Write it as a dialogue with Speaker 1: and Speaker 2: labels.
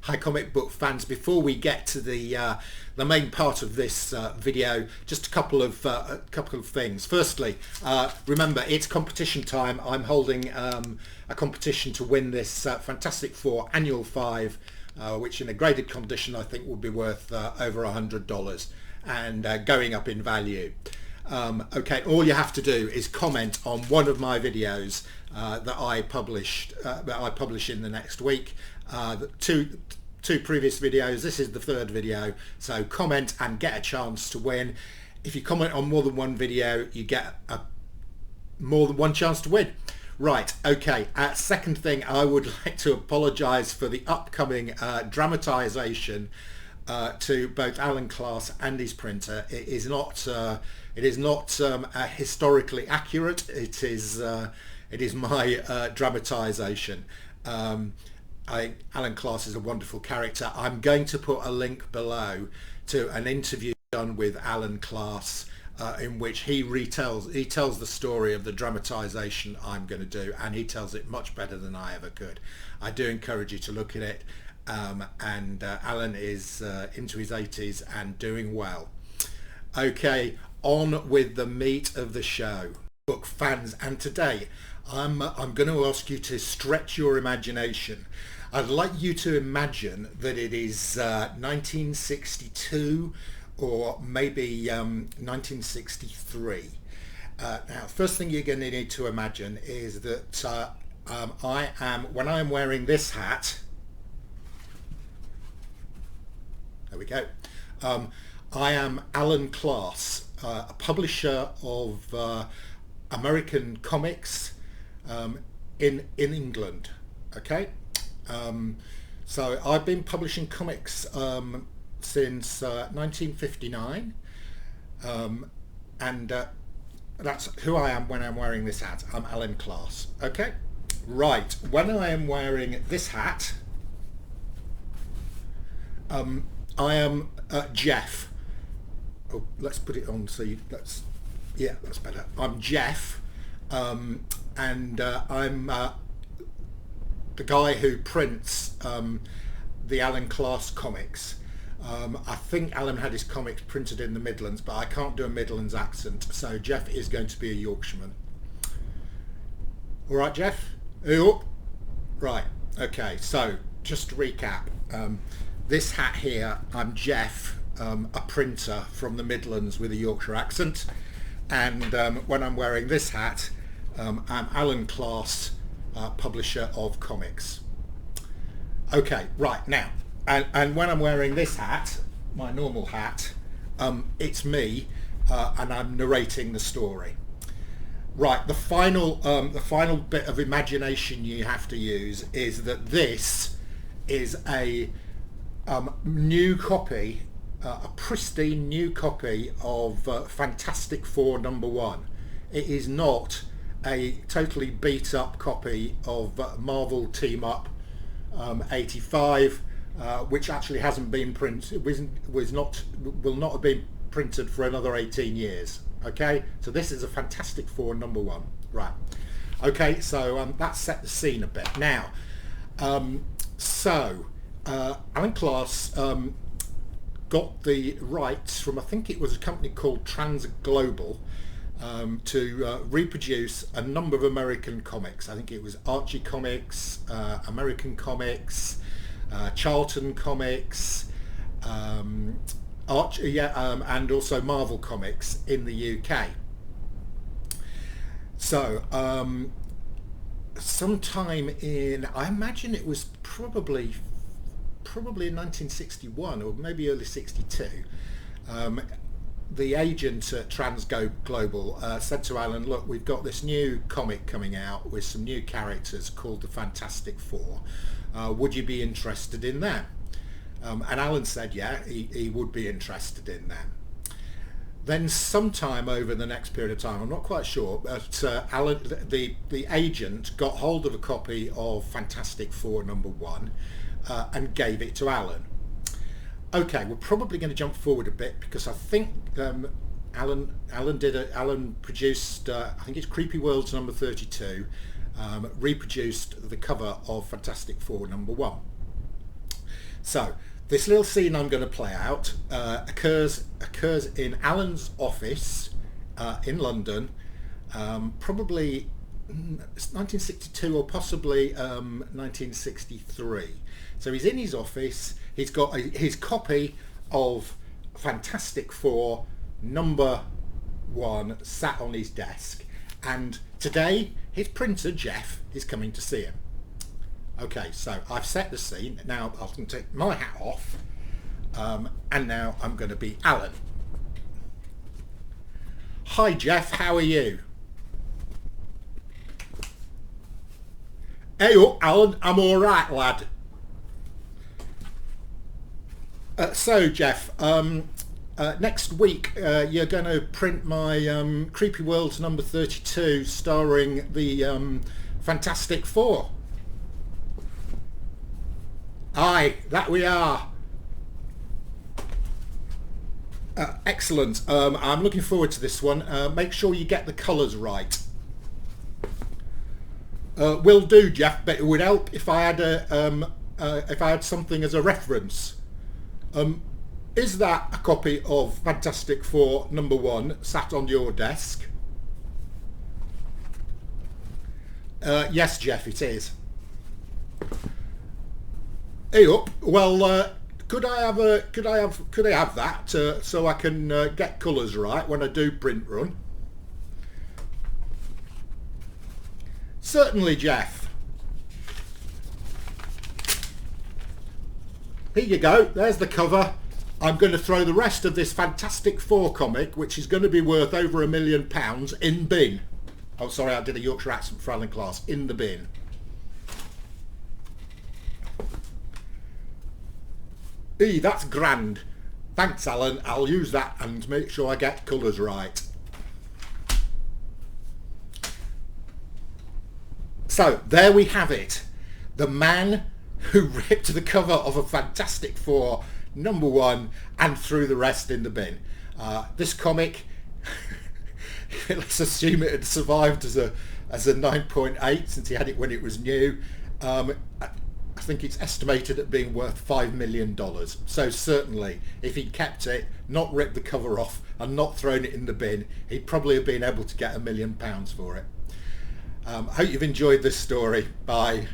Speaker 1: Hi comic book fans, before we get to the main part of this video, just a couple of things. Firstly, remember it's competition time. I'm holding a competition to win this Fantastic Four Annual 5, which in a graded condition I think would be worth over $100 and going up in value. Okay, all you have to do is comment on one of my videos that I publish in the next week. Two previous videos. This is the third video, so comment and get a chance to win. If you comment on more than one video, you get more than one chance to win. Right, okay. Second thing, I would like to apologise for the upcoming dramatisation to both Alan Class and his printer. It is not historically accurate. It is my dramatisation. Alan Class is a wonderful character. I'm going to put a link below to an interview done with Alan Class in which he tells the story of the dramatisation I'm going to do, and he tells it much better than I ever could. I do encourage you to look at it, and Alan is into his 80s and doing well. Okay, on with the meat of the show, book fans, and today I'm going to ask you to stretch your imagination. I'd like you to imagine that it is 1962 or maybe 1963. Now, first thing you're going to need to imagine is that when I am wearing this hat, there we go, I am Alan Class, a publisher of American comics in England. Okay, so I've been publishing comics since 1959, and that's who I am when I'm wearing this hat. I'm Alan Class. Okay, right, when I am wearing this hat, I am Jeff. Oh, let's put it on so that's better. I'm Jeff, and I'm the guy who prints the Alan Class comics. I think Alan had his comics printed in the Midlands, but I can't do a Midlands accent, so Jeff is going to be a Yorkshireman. All right, Jeff? Right, okay, so just to recap, this hat here, I'm Jeff, a printer from the Midlands with a Yorkshire accent, and when I'm wearing this hat, I'm Alan Class, publisher of comics. Okay, right, now, and when I'm wearing this hat, my normal hat, it's me, and I'm narrating the story. Right, the final bit of imagination you have to use is that this is a new copy, a pristine new copy of Fantastic Four #1. It is not a totally beat up copy of Marvel Team Up 85, which actually hasn't been printed, will not have been printed for another 18 years. Okay, so this is a Fantastic Four #1. Right, okay, so that set the scene a bit. Now, Alan Class got the rights from, I think it was a company called Trans Global, to reproduce a number of American comics. I think it was Archie Comics, American Comics, Charlton Comics, and also Marvel Comics in the UK. So sometime in, I imagine it was probably in 1961 or maybe early 62, the agent at Trans Global said to Alan, look, we've got this new comic coming out with some new characters called the Fantastic Four. Would you be interested in them? And Alan said, yeah, he would be interested in them. Then sometime over the next period of time, I'm not quite sure, but Alan, the agent, got hold of a copy of Fantastic Four #1 and gave it to Alan. Okay, we're probably going to jump forward a bit because I think Alan produced, I think it's Creepy Worlds #32, reproduced the cover of Fantastic Four #1. So this little scene I'm going to play out occurs in Alan's office in London, probably 1962 or possibly 1963. So he's in his office. He's got his copy of Fantastic Four #1 sat on his desk, and today his printer Jeff is coming to see him. Okay, so I've set the scene. Now I can take my hat off, and now I'm going to be Alan. Hi Jeff, how are you? Hey up Alan, I'm alright lad. So Jeff, next week you're going to print my Creepy Worlds #32 starring the Fantastic Four. Aye, that we are. Excellent. I'm looking forward to this one. Make sure you get the colours right. Will do, Jeff. But it would help if I had something as a reference. Is that a copy of Fantastic Four #1 sat on your desk? Yes, Jeff, it is. Hey up. Well, could I have that so I can get colours right when I do print run? Certainly, Jeff. Here you go. There's the cover. I'm going to throw the rest of this Fantastic Four comic, which is going to be worth over £1 million, in bin. Oh, sorry, I did a Yorkshire accent for Alan class. In the bin. That's grand. Thanks, Alan. I'll use that and make sure I get colours right. So, there we have it. The man who ripped the cover of a Fantastic Four #1 and threw the rest in the bin. This comic, let's assume it had survived as a 9.8 since he had it when it was new. I think it's estimated at being worth $5 million. So certainly, if he'd kept it, not ripped the cover off and not thrown it in the bin, he'd probably have been able to get £1 million for it. I hope you've enjoyed this story. Bye.